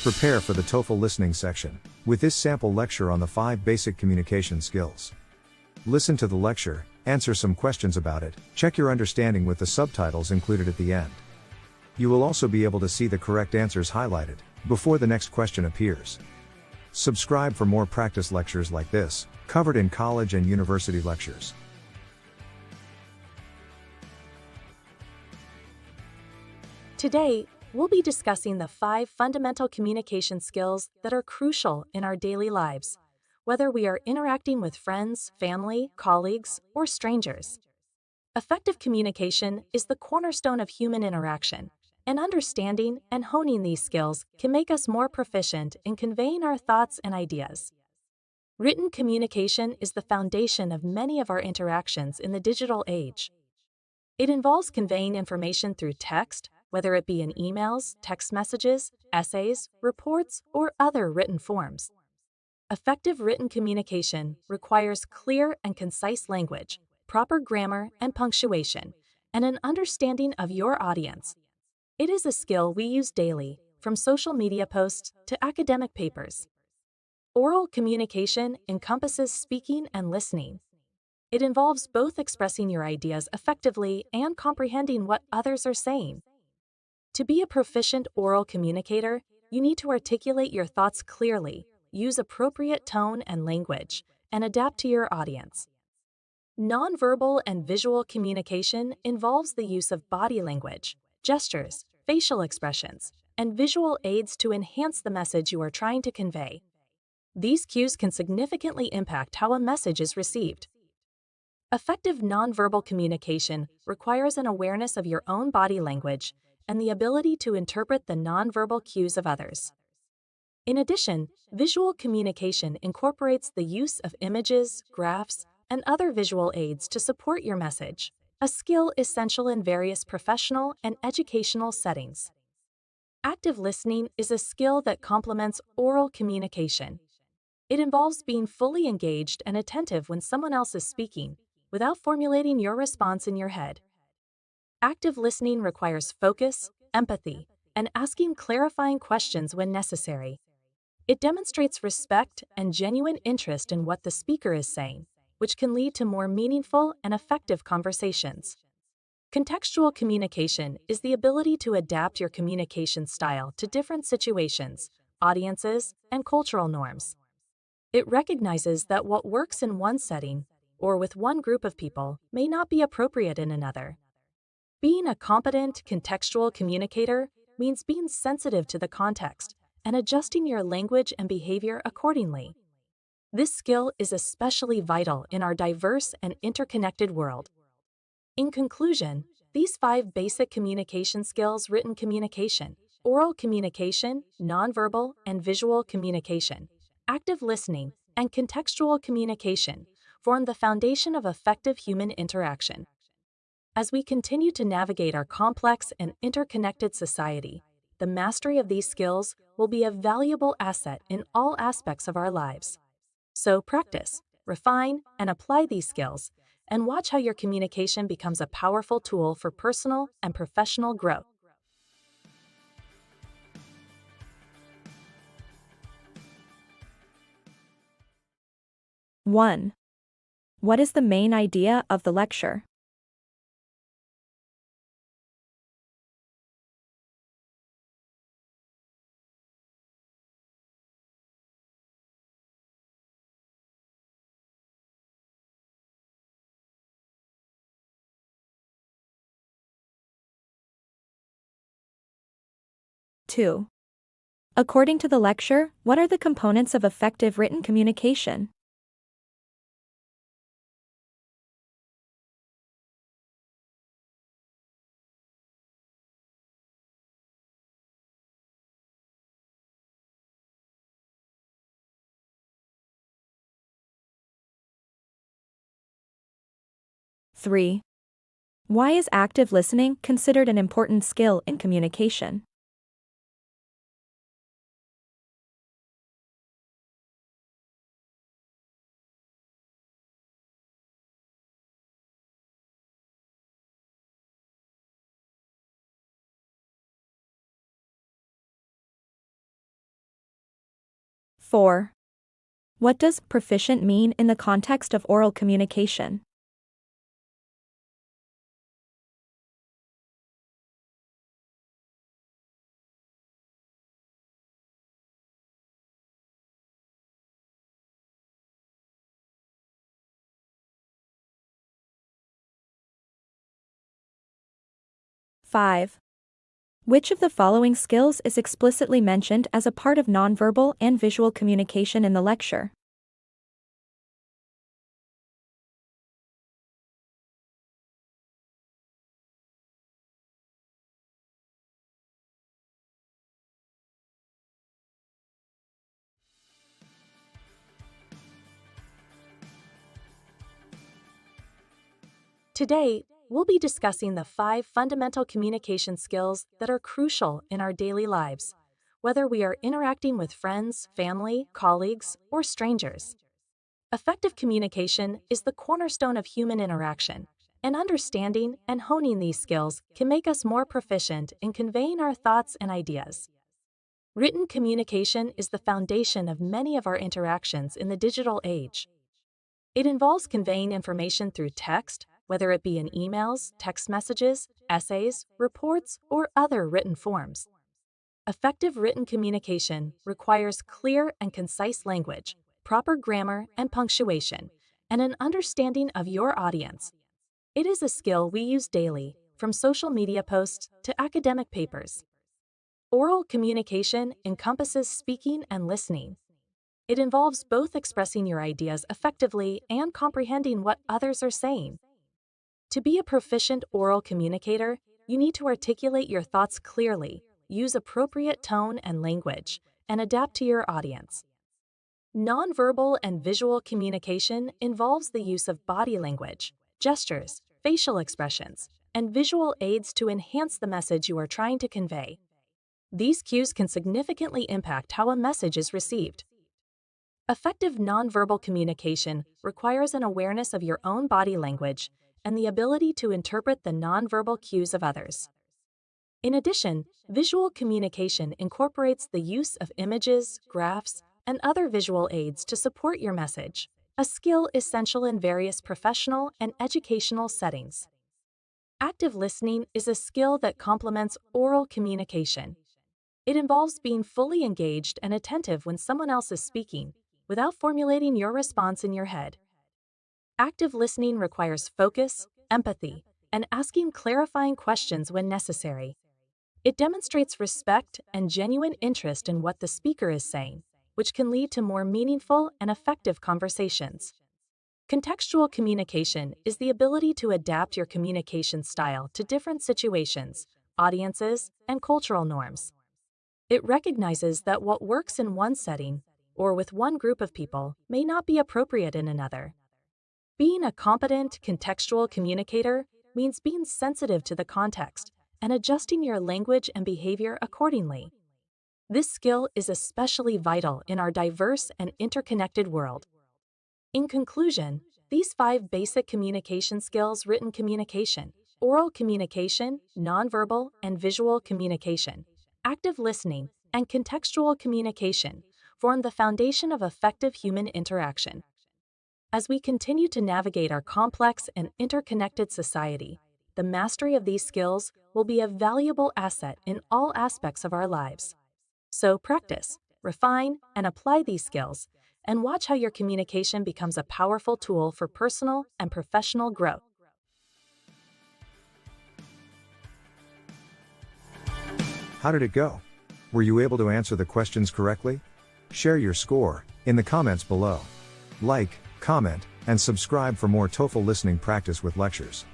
Prepare for the TOEFL listening section, with this sample lecture on the 5 basic communication skills. Listen to the lecture, answer some questions about it, check your understanding with the subtitles included at the end. You will also be able to see the correct answers highlighted, before the next question appears. Subscribe for more practice lectures like this, covered in college and university lectures. Today, we'll be discussing the 5 fundamental communication skills that are crucial in our daily lives, whether we are interacting with friends, family, colleagues, or strangers. Effective communication is the cornerstone of human interaction, and understanding and honing these skills can make us more proficient in conveying our thoughts and ideas. Written communication is the foundation of many of our interactions in the digital age. It involves conveying information through text, whether it be in emails, text messages, essays, reports, or other written forms. Effective written communication requires clear and concise language, proper grammar and punctuation, and an understanding of your audience. It is a skill we use daily, from social media posts to academic papers. Oral communication encompasses speaking and listening. It involves both expressing your ideas effectively and comprehending what others are saying. To be a proficient oral communicator, you need to articulate your thoughts clearly, use appropriate tone and language, and adapt to your audience. Nonverbal and visual communication involves the use of body language, gestures, facial expressions, and visual aids to enhance the message you are trying to convey. These cues can significantly impact how a message is received. Effective nonverbal communication requires an awareness of your own body language and the ability to interpret the nonverbal cues of others. In addition, visual communication incorporates the use of images, graphs, and other visual aids to support your message, a skill essential in various professional and educational settings. Active listening is a skill that complements oral communication. It involves being fully engaged and attentive when someone else is speaking, without formulating your response in your head. Active listening requires focus, empathy, and asking clarifying questions when necessary. It demonstrates respect and genuine interest in what the speaker is saying, which can lead to more meaningful and effective conversations. Contextual communication is the ability to adapt your communication style to different situations, audiences, and cultural norms. It recognizes that what works in one setting, or with one group of people, may not be appropriate in another. Being a competent contextual communicator means being sensitive to the context and adjusting your language and behavior accordingly. This skill is especially vital in our diverse and interconnected world. In conclusion, these 5 basic communication skills: written communication, oral communication, nonverbal and visual communication, active listening, and contextual communication, form the foundation of effective human interaction. As we continue to navigate our complex and interconnected society, the mastery of these skills will be a valuable asset in all aspects of our lives. So practice, refine, and apply these skills, and watch how your communication becomes a powerful tool for personal and professional growth. One. What is the main idea of the lecture? 2. According to the lecture, what are the components of effective written communication? 3. Why is active listening considered an important skill in communication? 4. What does proficient mean in the context of oral communication? 5. Which of the following skills is explicitly mentioned as a part of nonverbal and visual communication in the lecture? Today, we'll be discussing the 5 fundamental communication skills that are crucial in our daily lives, whether we are interacting with friends, family, colleagues, or strangers. Effective communication is the cornerstone of human interaction, and understanding and honing these skills can make us more proficient in conveying our thoughts and ideas. Written communication is the foundation of many of our interactions in the digital age. It involves conveying information through text, whether it be in emails, text messages, essays, reports, or other written forms. Effective written communication requires clear and concise language, proper grammar and punctuation, and an understanding of your audience. It is a skill we use daily, from social media posts to academic papers. Oral communication encompasses speaking and listening. It involves both expressing your ideas effectively and comprehending what others are saying. To be a proficient oral communicator, you need to articulate your thoughts clearly, use appropriate tone and language, and adapt to your audience. Nonverbal and visual communication involves the use of body language, gestures, facial expressions, and visual aids to enhance the message you are trying to convey. These cues can significantly impact how a message is received. Effective nonverbal communication requires an awareness of your own body language and the ability to interpret the nonverbal cues of others. In addition, visual communication incorporates the use of images, graphs, and other visual aids to support your message, a skill essential in various professional and educational settings. Active listening is a skill that complements oral communication. It involves being fully engaged and attentive when someone else is speaking, without formulating your response in your head. Active listening requires focus, empathy, and asking clarifying questions when necessary. It demonstrates respect and genuine interest in what the speaker is saying, which can lead to more meaningful and effective conversations. Contextual communication is the ability to adapt your communication style to different situations, audiences, and cultural norms. It recognizes that what works in one setting or with one group of people may not be appropriate in another. Being a competent contextual communicator means being sensitive to the context and adjusting your language and behavior accordingly. This skill is especially vital in our diverse and interconnected world. In conclusion, these 5 basic communication skills: written communication, oral communication, nonverbal and visual communication, active listening, and contextual communication form the foundation of effective human interaction. As we continue to navigate our complex and interconnected society, the mastery of these skills will be a valuable asset in all aspects of our lives. So practice, refine, and apply these skills, and watch how your communication becomes a powerful tool for personal and professional growth. How did it go? Were you able to answer the questions correctly? Share your score in the comments below. Like, comment, and subscribe for more TOEFL listening practice with lectures.